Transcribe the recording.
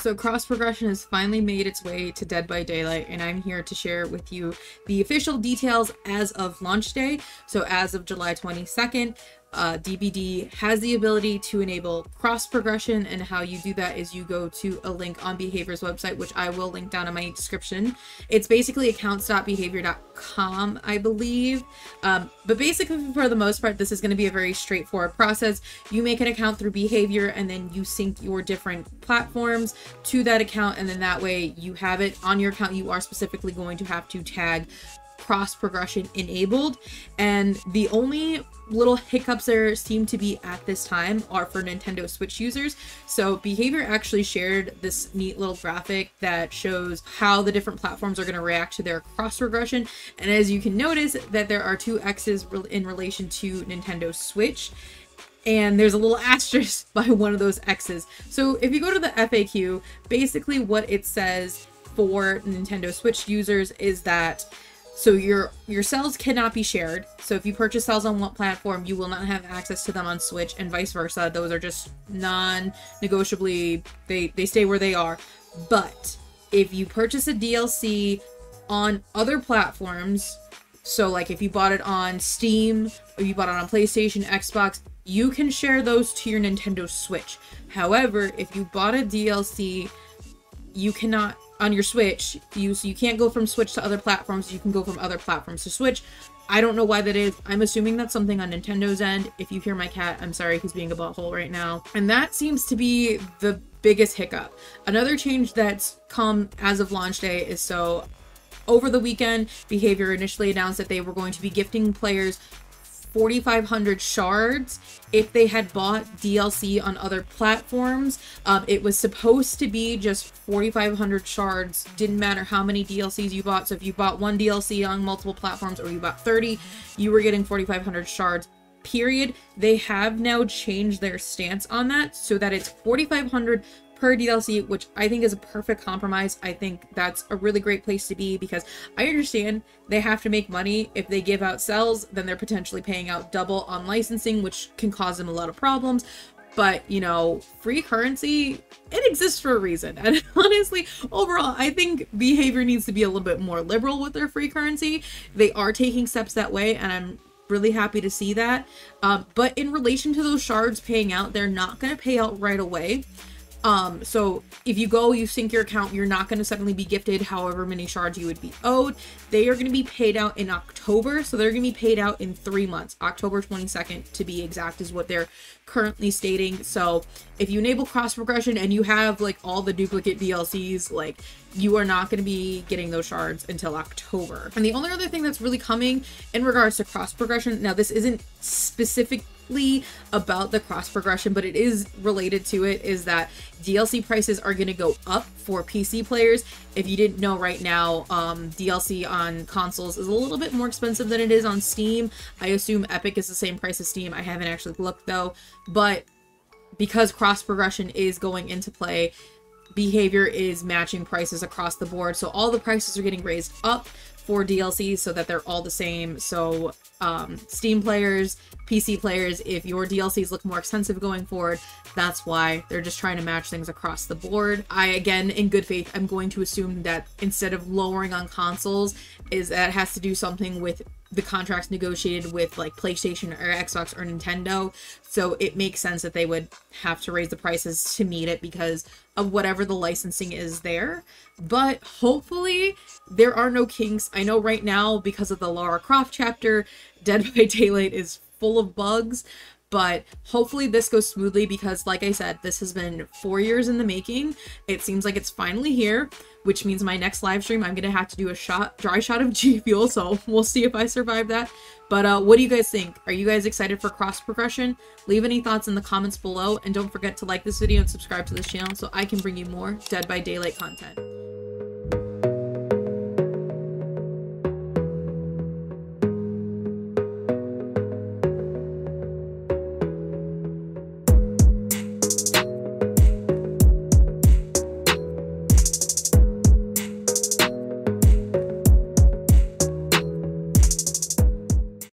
So cross progression has finally made its way to Dead by Daylight, and I'm here to share with you the official details as of launch day. So as of July 22nd, DBD has the ability to enable cross progression, and how you do that is you go to a link on Behavior's website, which I will link down in my description. It's basically accounts.behavior.com, I believe. But basically, for the most part, this is going to be a very straightforward process. You make an account through Behavior, and then you sync your different platforms to that account, and then that way you have it on your account. You are specifically going to have to tag cross progression enabled, and the only little hiccups there seem to be at this time are for Nintendo Switch users. So Behavior actually shared this neat little graphic that shows how the different platforms are going to react to their cross progression, and as you can notice that there are two X's in relation to Nintendo Switch, and there's a little asterisk by one of those X's. So if you go to the FAQ, basically what it says for Nintendo Switch users is that so your cells cannot be shared. So if you purchase cells on one platform, you will not have access to them on Switch, and vice versa. Those are just non-negotiably, they stay where they are. But if you purchase a DLC on other platforms, so like if you bought it on Steam, or you bought it on PlayStation, Xbox, you can share those to your Nintendo Switch. However, if you bought a DLC, you cannot on your Switch, so you can't go from Switch to other platforms. You can go from other platforms to Switch. I don't know why that is. I'm assuming that's something on Nintendo's end. If you hear my cat, I'm sorry, he's being a butthole right now. And that seems to be the biggest hiccup. Another change that's come as of launch day is, so over the weekend, Behavior initially announced that they were going to be gifting players 4,500 shards if they had bought DLC on other platforms. It was supposed to be just 4,500 shards. Didn't matter how many DLCs you bought. So if you bought one DLC on multiple platforms, or you bought 30, you were getting 4,500 shards, period. They have now changed their stance on that so that it's 4,500 per DLC, which I think is a perfect compromise. I think that's a really great place to be, because I understand they have to make money. If they give out cells, then they're potentially paying out double on licensing, which can cause them a lot of problems. But, you know, free currency, it exists for a reason. And honestly, overall, I think Behavior needs to be a little bit more liberal with their free currency. They are taking steps that way, and I'm really happy to see that. But in relation to those shards paying out, they're not going to pay out right away. So if you go, you sync your account, you're not going to suddenly be gifted however many shards you would be owed. They are going to be paid out in October. So they're going to be paid out in 3 months. October 22nd, to be exact, is what they're currently stating. So if you enable cross progression and you have like all the duplicate DLCs, like, you are not going to be getting those shards until October. And the only other thing that's really coming in regards to cross progression, now this isn't specifically about the cross progression, but it is related to it, is that DLC prices are going to go up for PC players. If you didn't know, right now DLC on consoles is a little bit more expensive than it is on Steam. I assume Epic is the same price as Steam. I haven't actually looked though, but because cross progression is going into play, Behavior is matching prices across the board. So all the prices are getting raised up for DLCs so that they're all the same. So Steam players, PC players, if your DLCs look more expensive going forward, that's why they're just trying to match things across the board. I, again, in good faith, I'm going to assume that instead of lowering on consoles, is that it has to do something with the contracts negotiated with like PlayStation or Xbox or Nintendo. So it makes sense that they would have to raise the prices to meet it because of whatever the licensing is there. But hopefully there are no kinks. I know right now, because of the Lara Croft chapter, Dead by Daylight is full of bugs, but hopefully this goes smoothly, because like I said, this has been 4 years in the making. It seems like it's finally here, which means my next live stream, I'm gonna have to do a dry shot of G Fuel, so we'll see if I survive that. But what do you guys think? Are you guys excited for cross progression? Leave any thoughts in the comments below, and don't forget to like this video and subscribe to this channel so I can bring you more Dead by Daylight content.